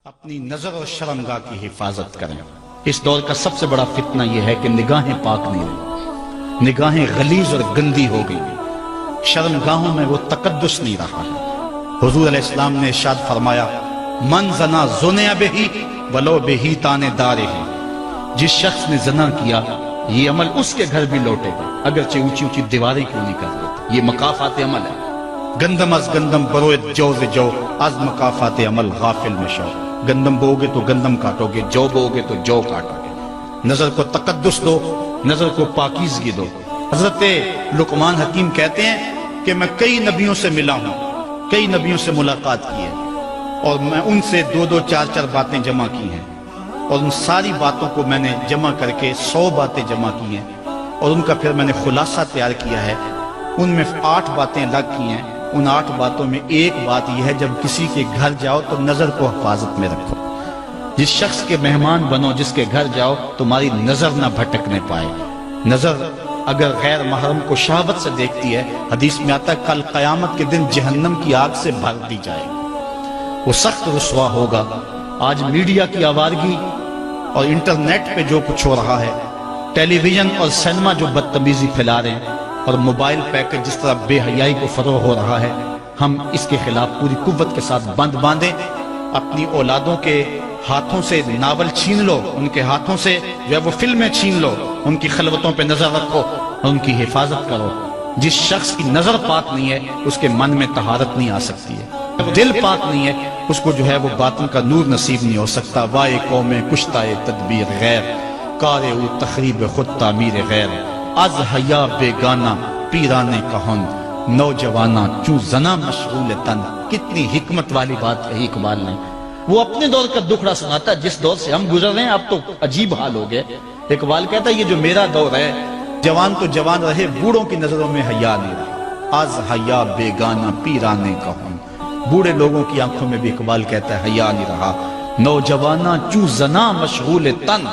اپنی نظر اور شرمگاہ کی حفاظت کریں۔ اس دور کا سب سے بڑا فتنہ یہ ہے کہ نگاہیں پاک نہیں رہی، نگاہیں غلیظ اور گندی ہو گئی، شرمگاہوں میں وہ تقدس نہیں رہا ہے۔ حضور علیہ السلام نے ارشاد فرمایا، من زنا زنیا بہی ولو بہی تانے دارے ہی، جس شخص نے زنا کیا یہ عمل اس کے گھر بھی لوٹے گا اگرچہ اونچی اونچی دیواریں کیوں نہیں کر دیتے۔ یہ مکافات عمل ہے۔ گندم از گندم بروئت جو جو از مکافات عمل غافل مشو، گندم بو گے تو گندم کاٹو گے، جو بو گے تو جو کاٹو گے۔ نظر کو تقدس دو، نظر کو پاکیزگی دو۔ حضرت لقمان حکیم کہتے ہیں کہ میں کئی نبیوں سے ملا ہوں، کئی نبیوں سے ملاقات کی ہے، اور میں ان سے دو چار باتیں جمع کی ہیں، اور ان ساری باتوں کو میں نے جمع کر کے 100 باتیں جمع کی ہیں، اور ان کا پھر میں نے خلاصہ تیار کیا ہے۔ ان میں 8 باتیں الگ کی ہیں۔ ان 8 باتوں میں ایک بات یہ ہے، جب کسی کے گھر جاؤ تو نظر کو حفاظت میں رکھو۔ جس شخص کے مہمان بنو، جس کے گھر جاؤ، تمہاری نظر نہ بھٹکنے پائے۔ نظر اگر غیر محرم کو شہوت سے دیکھتی ہے، حدیث میں آتا ہے کل قیامت کے دن جہنم کی آگ سے بھر دی جائے گی، وہ سخت رسوا ہوگا۔ آج میڈیا کی آوارگی اور انٹرنیٹ پہ جو کچھ ہو رہا ہے، ٹیلی ویژن اور سینما جو بدتمیزی پھیلا رہے ہیں، اور موبائل پیکر جس طرح بے حیائی کو فروغ ہو رہا ہے، ہم اس کے خلاف پوری قوت کے ساتھ بند باندھیں۔ اپنی اولادوں کے ہاتھوں سے ناول چھین لو، ان کے ہاتھوں سے جو ہے وہ فلمیں چھین لو، ان کی خلوتوں پہ نظر رکھو اور ان کی حفاظت کرو۔ جس شخص کی نظر پاک نہیں ہے اس کے من میں طہارت نہیں آ سکتی ہے، دل پاک نہیں ہے اس کو جو ہے وہ باطن کا نور نصیب نہیں ہو سکتا۔ وائے قوم کشتہ تدبیر غیر، کار او تخریب خود تعمیر غیر، از حیا بیگانہ پیرانے کہن، نوجوانہ چوں زنا مشغول تن۔ کتنی حکمت والی بات کہی اقبال نے۔ وہ اپنے دور کا دکھڑا سناتا ہے، جس دور سے ہم گزر رہے ہیں اب تو عجیب حال ہو گئے۔ اقبال کہتا ہے یہ جو میرا دور ہے، جوان تو جوان رہے، بوڑھوں کی نظروں میں حیا نہیں رہا۔ از حیا بیگانہ پیرانے کہن، بوڑھے لوگوں کی آنکھوں میں بھی اقبال کہتا ہے حیا نہیں رہا۔ نوجوانہ چوں زنا مشغول تن،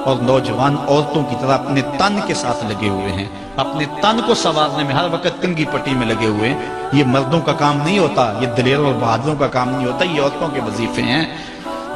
اور نوجوان عورتوں کی طرح اپنے تن کے ساتھ لگے ہوئے ہیں، اپنے تن کو سنوارنے میں ہر وقت کنگھی پٹی میں لگے ہوئے ہیں۔ یہ مردوں کا کام نہیں ہوتا، یہ دلیروں اور بہادروں کا کام نہیں ہوتا، یہ عورتوں کے وظیفے ہیں۔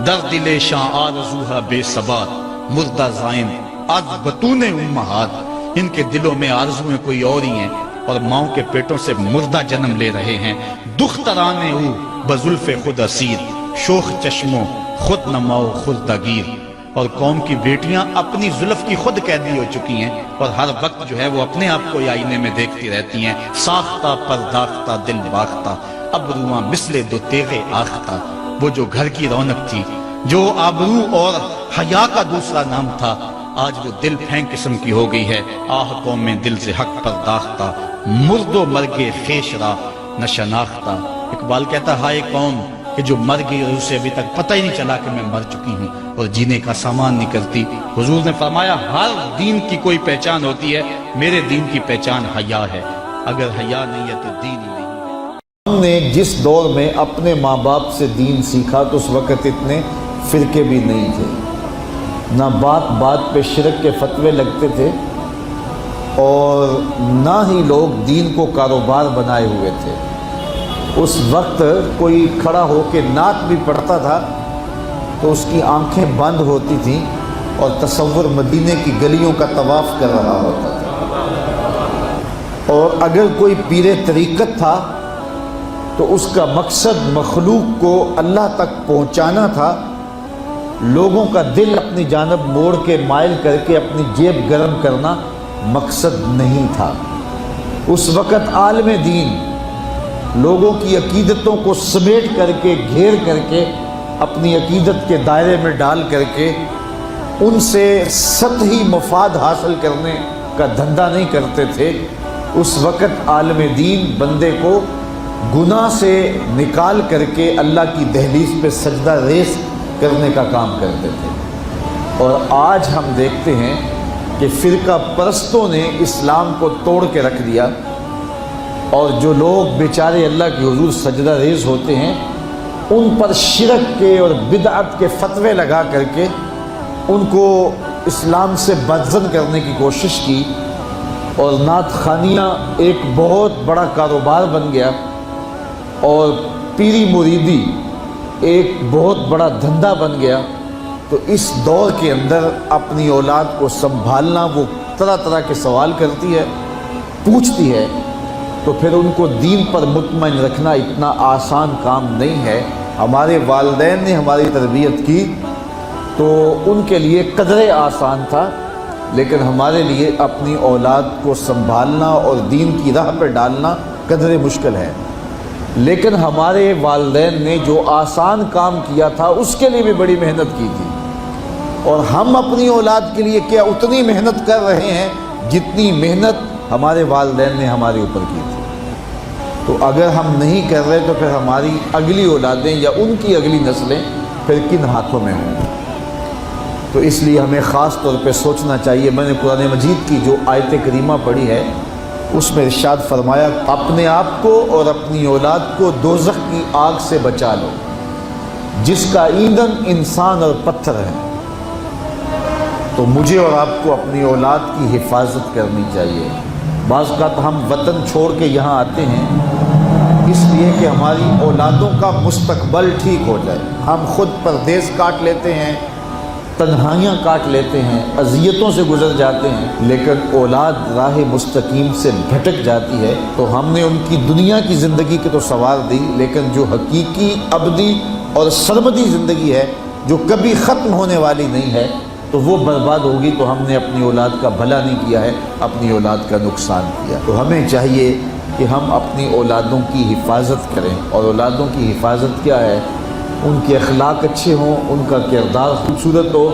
در دل شاں آرزوہا بے ثبات، مردہ زائن از بطون امہات، ان کے دلوں میں آرزویں کوئی اور ہی ہیں اور ماؤں کے پیٹوں سے مردہ جنم لے رہے ہیں۔ دخترانے او بزلف خود اسیر، شوخ چشموں خود نماؤ خردہ گیر، اور قوم کی بیٹیاں اپنی زلف کی خود قیدی ہو چکی ہیں اور ہر وقت جو ہے وہ اپنے آپ کو آئینے میں دیکھتی رہتی ہیں۔ ساختہ پرداختہ دل باختہ، ابروآں مثل دو تیغ آختہ، وہ جو گھر کی رونق تھی، جو آبرو اور حیا کا دوسرا نام تھا، آج وہ دل پھینک قسم کی ہو گئی ہے۔ آہ قوم میں دل سے حق پرداختہ، مرد و مرگ خیش را نہ شناختہ۔ اقبال کہتا ہائے قوم کہ جو مر گئی اور اسے ابھی تک پتہ ہی نہیں چلا کہ میں مر چکی ہوں اور جینے کا سامان نہیں کرتی۔ حضور نے فرمایا ہر دین کی کوئی پہچان ہوتی ہے، میرے دین کی پہچان حیا ہے، اگر حیا نہیں ہے تو دین ہی نہیں ہے۔ ہم نے جس دور میں اپنے ماں باپ سے دین سیکھا تو اس وقت اتنے فرقے بھی نہیں تھے، نہ بات بات پہ شرک کے فتوے لگتے تھے، اور نہ ہی لوگ دین کو کاروبار بنائے ہوئے تھے۔ اس وقت کوئی کھڑا ہو کے نعت بھی پڑھتا تھا تو اس کی آنکھیں بند ہوتی تھیں اور تصور مدینے کی گلیوں کا طواف کر رہا ہوتا تھا، اور اگر کوئی پیر طریقت تھا تو اس کا مقصد مخلوق کو اللہ تک پہنچانا تھا، لوگوں کا دل اپنی جانب موڑ کے مائل کر کے اپنی جیب گرم کرنا مقصد نہیں تھا۔ اس وقت عالم دین لوگوں کی عقیدتوں کو سمیٹ کر کے، گھیر کر کے، اپنی عقیدت کے دائرے میں ڈال کر کے ان سے سطحی مفاد حاصل کرنے کا دھندا نہیں کرتے تھے۔ اس وقت عالم دین بندے کو گناہ سے نکال کر کے اللہ کی دہلیز پہ سجدہ ریز کرنے کا کام کرتے تھے۔ اور آج ہم دیکھتے ہیں کہ فرقہ پرستوں نے اسلام کو توڑ کے رکھ دیا، اور جو لوگ بیچارے اللہ کے حضور سجدہ ریز ہوتے ہیں ان پر شرک کے اور بدعت کے فتوے لگا کر کے ان کو اسلام سے بدزن کرنے کی کوشش کی، اور نعت خوانیاں ایک بہت بڑا کاروبار بن گیا، اور پیری مریدی ایک بہت بڑا دھندا بن گیا، تو اس دور کے اندر اپنی اولاد کو سنبھالنا، وہ طرح طرح کے سوال کرتی ہے، پوچھتی ہے، تو پھر ان کو دین پر مطمئن رکھنا اتنا آسان کام نہیں ہے۔ ہمارے والدین نے ہماری تربیت کی تو ان کے لیے قدرے آسان تھا، لیکن ہمارے لیے اپنی اولاد کو سنبھالنا اور دین کی راہ پر ڈالنا قدرے مشکل ہے۔ لیکن ہمارے والدین نے جو آسان کام کیا تھا اس کے لیے بھی بڑی محنت کی تھی، اور ہم اپنی اولاد کے لیے کیا اتنی محنت کر رہے ہیں جتنی محنت ہمارے والدین نے ہمارے اوپر کی تھی۔ تو اگر ہم نہیں کر رہے تو پھر ہماری اگلی اولادیں یا ان کی اگلی نسلیں پھر کن ہاتھوں میں ہوں گی؟ تو اس لیے ہمیں خاص طور پہ سوچنا چاہیے۔ میں نے قرآن مجید کی جو آیت کریمہ پڑھی ہے اس میں ارشاد فرمایا، اپنے آپ کو اور اپنی اولاد کو دوزخ کی آگ سے بچا لو جس کا ایندھن انسان اور پتھر ہے۔ تو مجھے اور آپ کو اپنی اولاد کی حفاظت کرنی چاہیے۔ بعض اوقات ہم وطن چھوڑ کے یہاں آتے ہیں اس لیے کہ ہماری اولادوں کا مستقبل ٹھیک ہو جائے۔ ہم خود پردیس کاٹ لیتے ہیں، تنہائیاں کاٹ لیتے ہیں، اذیتوں سے گزر جاتے ہیں، لیکن اولاد راہ مستقیم سے بھٹک جاتی ہے۔ تو ہم نے ان کی دنیا کی زندگی کی تو سنوار دی، لیکن جو حقیقی ابدی اور سرمدی زندگی ہے جو کبھی ختم ہونے والی نہیں ہے تو وہ برباد ہوگی۔ تو ہم نے اپنی اولاد کا بھلا نہیں کیا ہے، اپنی اولاد کا نقصان کیا۔ تو ہمیں چاہیے کہ ہم اپنی اولادوں کی حفاظت کریں، اور اولادوں کی حفاظت کیا ہے؟ ان کے اخلاق اچھے ہوں، ان کا کردار خوبصورت ہو،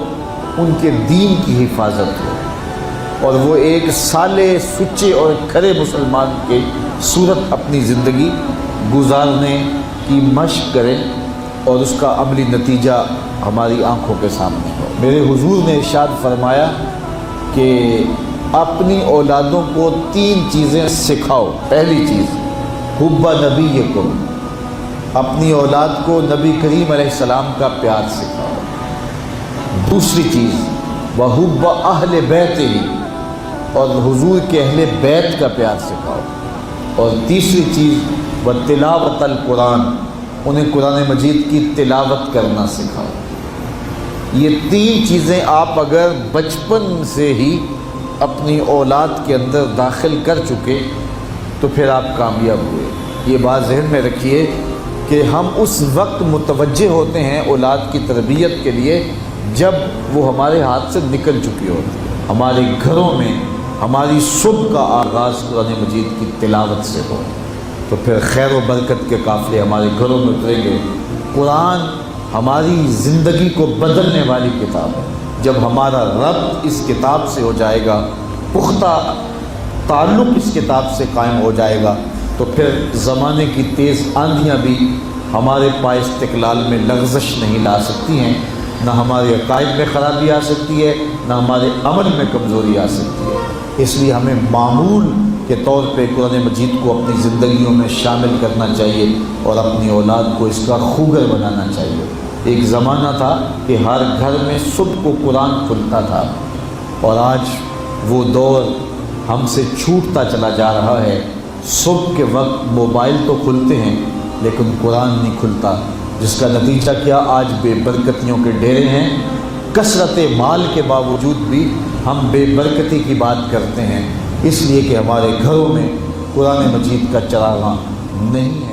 ان کے دین کی حفاظت ہو، اور وہ ایک صالح، سچے اور کھرے مسلمان کے صورت اپنی زندگی گزارنے کی مشق کریں، اور اس کا عملی نتیجہ ہماری آنکھوں کے سامنے ہو۔ میرے حضور نے ارشاد فرمایا کہ اپنی اولادوں کو 3 چیزیں سکھاؤ۔ پہلی چیز حب نبیکم، اپنی اولاد کو نبی کریم علیہ السلام کا پیار سکھاؤ۔ دوسری چیز وحب اہل بیتہ، اور حضور کے اہل بیت کا پیار سکھاؤ۔ اور تیسری چیز وتلاوت القرآن، انہیں قرآن مجید کی تلاوت کرنا سکھاؤ۔ یہ 3 چیزیں آپ اگر بچپن سے ہی اپنی اولاد کے اندر داخل کر چکے تو پھر آپ کامیاب ہوئے۔ یہ بات ذہن میں رکھیے کہ ہم اس وقت متوجہ ہوتے ہیں اولاد کی تربیت کے لیے جب وہ ہمارے ہاتھ سے نکل چکی ہوتی ہے۔ ہمارے گھروں میں ہماری صبح کا آغاز قرآن مجید کی تلاوت سے ہو تو پھر خیر و برکت کے قافلے ہمارے گھروں میں اتریں گے۔ قرآن ہماری زندگی کو بدلنے والی کتاب ہے۔ جب ہمارا ربط اس کتاب سے ہو جائے گا، پختہ تعلق اس کتاب سے قائم ہو جائے گا، تو پھر زمانے کی تیز آندھیاں بھی ہمارے پائے استقلال میں لغزش نہیں لا سکتی ہیں، نہ ہمارے عقائد میں خرابی آ سکتی ہے، نہ ہمارے عمل میں کمزوری آ سکتی ہے۔ اس لیے ہمیں معمول کے طور پہ قرآن مجید کو اپنی زندگیوں میں شامل کرنا چاہیے اور اپنی اولاد کو اس کا خوگر بنانا چاہیے۔ ایک زمانہ تھا کہ ہر گھر میں صبح کو قرآن کھلتا تھا، اور آج وہ دور ہم سے چھوٹتا چلا جا رہا ہے۔ صبح کے وقت موبائل تو کھلتے ہیں لیکن قرآن نہیں کھلتا، جس کا نتیجہ کیا؟ آج بے برکتیوں کے ڈیرے ہیں۔ کثرت مال کے باوجود بھی ہم بے برکتی کی بات کرتے ہیں، اس لیے کہ ہمارے گھروں میں قرآن مجید کا چراغاں نہیں ہے۔